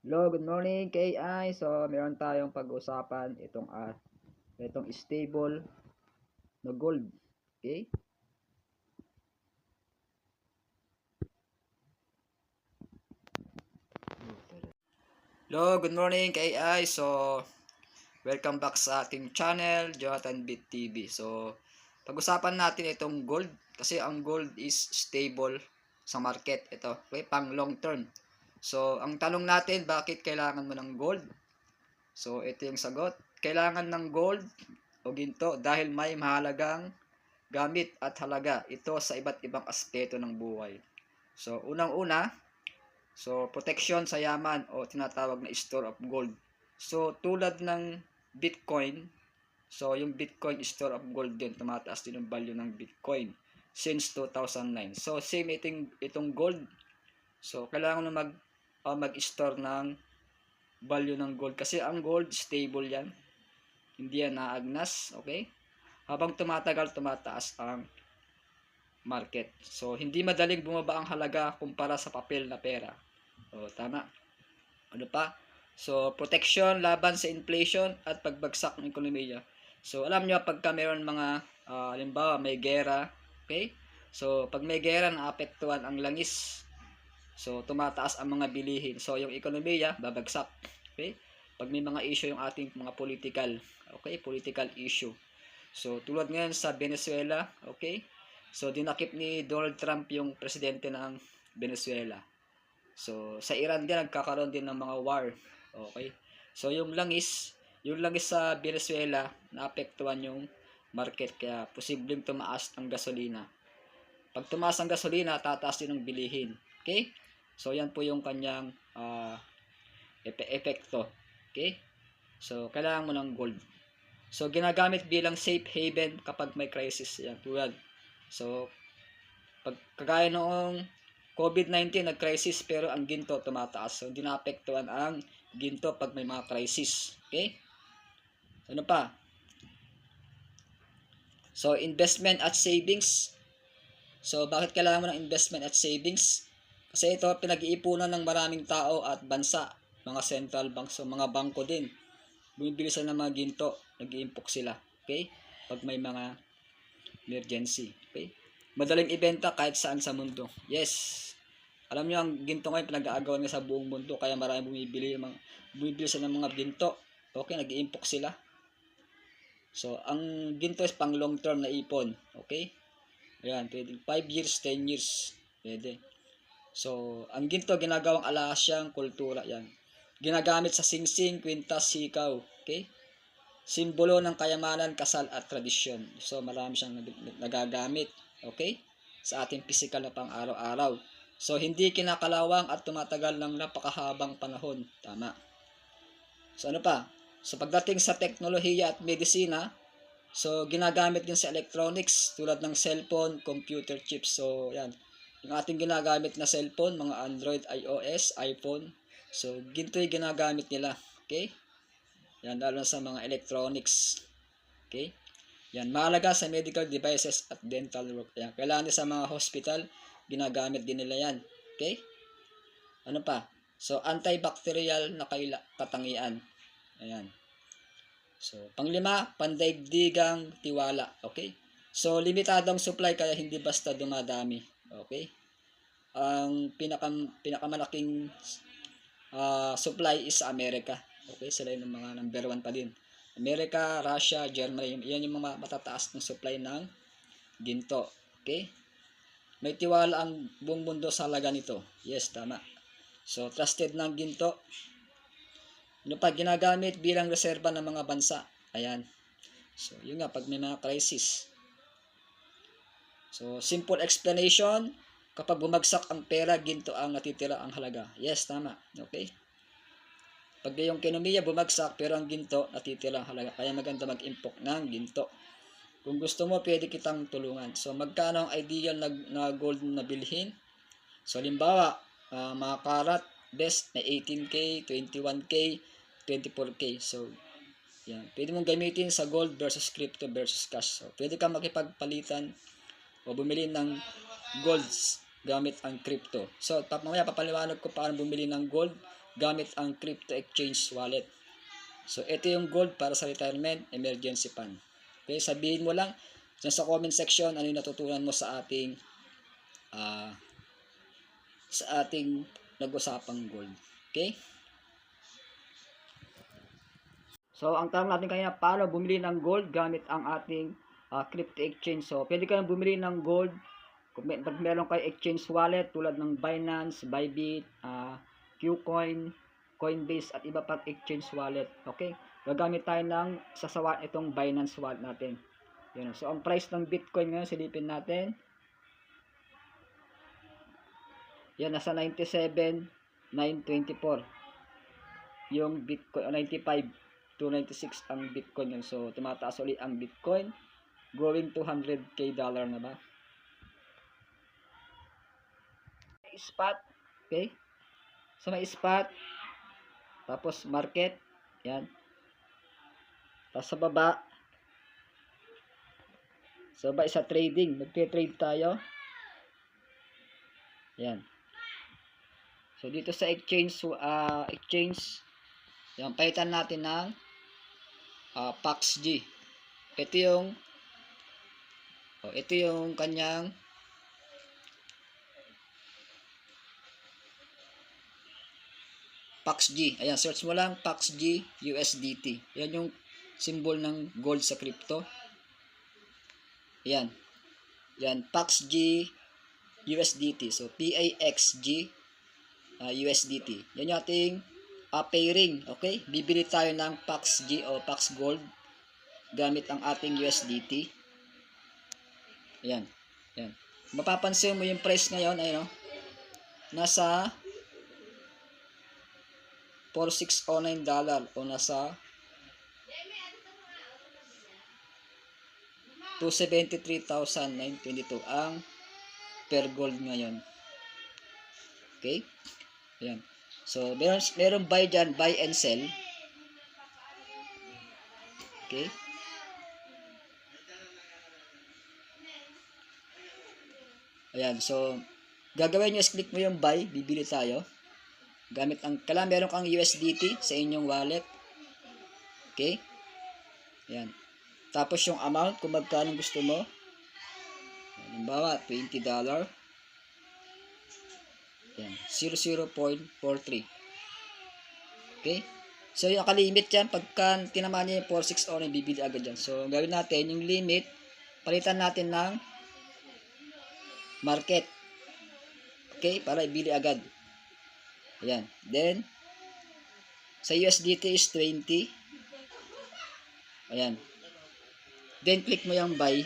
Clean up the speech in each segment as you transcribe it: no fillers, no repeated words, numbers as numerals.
Hello, good morning KI. So, meron tayong pag-usapan itong stable na gold. Okay? Hello, good morning KI. So, welcome back sa ating channel, Jonathan Bit TV. So, pag-usapan natin itong gold kasi ang gold is stable sa market ito, okay? Pang long term. So, ang tanong natin, bakit kailangan mo ng gold? So, ito yung sagot. Kailangan ng gold o ginto dahil may mahalagang gamit at halaga ito sa iba't ibang aspeto ng buhay. So, unang-una, so protection sa yaman o tinatawag na store of gold. So, tulad ng Bitcoin, so yung Bitcoin store of gold din, tumataas din yung value ng Bitcoin since 2009. So, same itong gold. So, kailangan mo mag-store ng value ng gold kasi ang gold stable yan. Hindi yan naagnas, okay? Habang tumatagal, tumataas ang market. So, hindi madaling bumaba ang halaga kumpara sa papel na pera. O, tama. Ano pa? So, protection laban sa inflation at pagbagsak ng ekonomiya. So, alam nyo, pagka meron mga, halimbawa, may gera, okay? So, pag may gera, naapektuhan ang langis. So, tumataas ang mga bilihin. So, yung ekonomiya, babagsak. Okay? Pag may mga issue yung ating mga political, okay? Political issue. So, tulad ngayon sa Venezuela, okay? So, dinakip ni Donald Trump yung presidente ng Venezuela. So, sa Iran din, nagkakaroon din ng mga war. Okay? So, yung langis sa Venezuela, naapektuhan yung market, kaya posibleng tumaas ang gasolina. Pag tumaas ang gasolina, tataas din ang bilihin. Okay? So, yan po yung kanyang epekto. Okay? So, kailangan mo ng gold. So, ginagamit bilang safe haven kapag may crisis. Yan, tulad. So, pag kagaya noong COVID-19 nag-crisis pero ang ginto tumataas. So, hindi naapektuhan ang ginto pag may mga crisis. Okay? Ano pa? So, investment at savings. So, bakit kailangan mo ng investment at savings? Kasi ito, pinag-iipunan ng maraming tao at bansa. Mga central banks, so mga bangko din. Bumibili sila ng mga ginto. Nag-iimpok sila. Okay? Pag may mga emergency. Okay? Madaling ibenta kahit saan sa mundo. Yes. Alam niyo ang ginto ngayon pinag-aagawan nga sa buong mundo kaya maraming bumibili sila ng mga ginto. Okay, nag-iimpok sila. So, ang ginto is pang long term na ipon. Okay? Ayan, pwede 5 years, 10 years. Pwede. So, ang ginto ginagawang alasyang kultura. Yan. Ginagamit sa singsing, kwintas, sikaw. Okay? Simbolo ng kayamanan, kasal at tradisyon. So, marami siyang nagagamit. Okay? Sa ating physical na pang araw-araw. So, hindi kinakalawang at tumatagal ng napakahabang panahon. Tama. So, ano pa? So, pagdating sa teknolohiya at medisina, so, ginagamit din sa electronics tulad ng cellphone, computer chips. So, yan. Yung ating ginagamit na cellphone, mga Android, iOS, iPhone. So, ginto yung ginagamit nila. Okay? Yan, lalo sa mga electronics. Okay? Yan, mahalaga sa medical devices at dental work. Yan, kailangan sa mga hospital, ginagamit din nila yan. Okay? Ano pa? So, antibacterial na katangian. Ayan. So, panglima, pandaigdigang tiwala. Okay? So, limitadong supply kaya hindi basta dumadami. Okay? Ang pinakamalaking supply is Amerika. Okay? Sila yung mga number 1 pa din. Amerika, Russia, Germany. Yan yung mga matataas ng supply ng ginto. Okay? May tiwala ang buong mundo sa halaga nito. Yes, tama. So, trusted ng ginto. Ano pa, ginagamit bilang reserba ng mga bansa. Ayan. So, yun nga, pag may mga crisis. So, simple explanation. Kapag bumagsak ang pera, ginto ang natitira ang halaga. Yes, tama. Okay? Pag yung ekonomiya bumagsak, pero ang ginto natitira ang halaga. Kaya maganda mag-impok ng ginto. Kung gusto mo, pwede kitang tulungan. So, magkano ang ideal na gold na bilhin? So, halimbawa, mga karat, best na 18K, 21K, 24K. So, yan. Pwede mong gamitin sa gold versus crypto versus cash. So, pwede kang makipagpalitan o bumili ng golds gamit ang crypto. So, mamaya papaliwanag ko paano bumili ng gold gamit ang crypto exchange wallet. So, ito yung gold para sa retirement emergency fund. Okay, sabihin mo lang sa comment section ano yung natutunan mo sa ating uh, nag-usapang gold. Okay? So, ang tanong natin kanina, paano bumili ng gold gamit ang ating crypto exchange. So, pwede ka bumili ng gold pag meron kay exchange wallet tulad ng Binance, Bybit, Qcoin, Coinbase at iba pang exchange wallet. Okay? Gagamit tayo ng sasawaan itong Binance wallet natin. Yun. So, ang price ng Bitcoin ngayon, silipin natin. Yan, nasa 97,924. Yung Bitcoin, 95,296 ang Bitcoin yun. So, tumataas ulit ang Bitcoin. Going to $100K na ba? Spot. Okay? So, may spot. Tapos, market. Yan. Tapos, sa baba. Sa baba, isa trading. Nagpe-trade tayo. Yan. So, dito sa exchange, yan, palitan natin ng PAXG. Ito yung kanyang PAXG. Ayan, search mo lang PAXG USDT. Yan yung symbol ng gold sa crypto. Ayan. Yan, PAXG USDT. So, PAXG USDT. Yan yung ating pairing. Okay? Bibili tayo ng PAXG o PAX Gold gamit ang ating USDT. Ayan. Ayan. Mapapansin mo yung price ngayon, ayun, no? Nasa $4609 o nasa $273,922 ang per gold ngayon. Okay? Ayan. So, meron buy dyan, buy and sell. Okay? Ayan. So, gagawin nyo is click mo yung buy, bibili tayo. Gamit ang, kailangan meron kang USDT sa inyong wallet. Okay? Ayan. Tapos yung amount, kung magkano gusto mo. Halimbawa, $20. Ayan. 00.43. Okay? So, yung nakalimit yan, pagka tinamaan niya yung 4609, bibili agad yan. So, gawin natin, yung limit, palitan natin ng market. Okay? Para ibili agad. Ayan. Then, sa USDT is 20. Ayan. Then, click mo yung buy.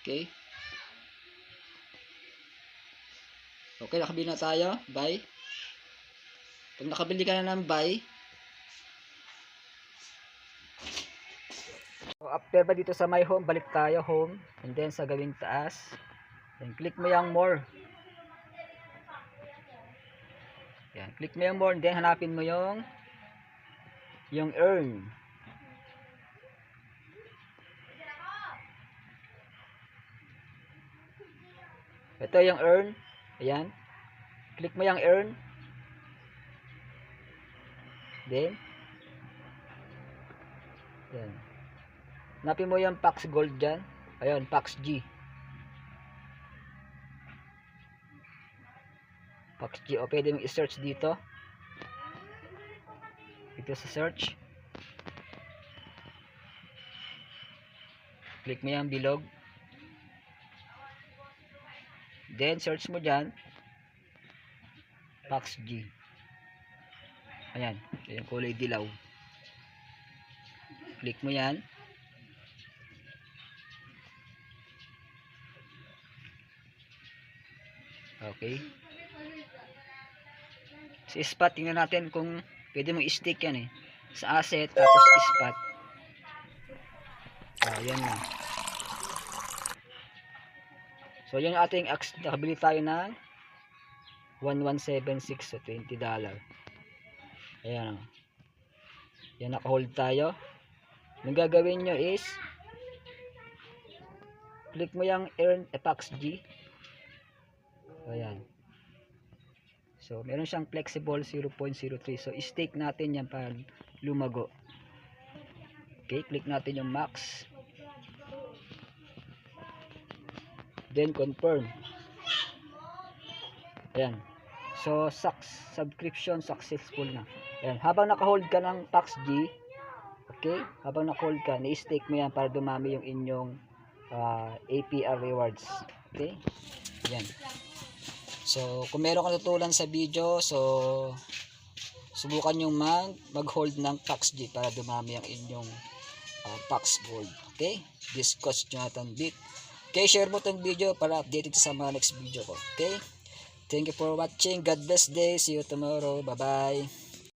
Okay. Okay, nakabili na tayo. Buy. Pag nakabili ka na ng buy, so after ba dito sa my home, balik tayo home. And then sa gawing taas, then click mo yung more. Yan, click mo yung more. And then hanapin mo yung earn. Ito yung earn. Ayan. Click mo yung earn. Then, yan. Hanapin mo yung Pax Gold dyan. Ayan, Pax G. Pax G. O, pwede mong i-search dito. Dito sa search. Click mo yung bilog. Then, search mo dyan. Pax G. Ayan. Yung kulay dilaw. Click mo yan. Okay. Sa spot, tingnan natin kung pwede mong i-stick yan eh. Sa asset, tapos spot. Yan na. So, yan yung ating nakabili tayo ng 1176 so $20. Ayan o. Yan, naka-hold tayo. Ang gagawin nyo is click mo yung earn a Pax G. Ayan. So, meron siyang flexible 0.03. So, i-stake natin yan para lumago. Okay, click natin yung max. Then, confirm. Ayan. So, subscription successful na. Ayan. Habang naka-hold ka ng Pax G, okay, habang naka-hold ka, ni-stake mo yan para dumami yung inyong APR rewards. Okay? Ayan. So, kung meron kang natutunan sa video, so subukan nyo mag-hold ng Pax G para dumami ang inyong Pax Gold. Okay? This Coach Jonathan Bit. Okay, share mo itong video para updated sa mga next video ko. Okay? Thank you for watching. God bless day. See you tomorrow. Bye-bye.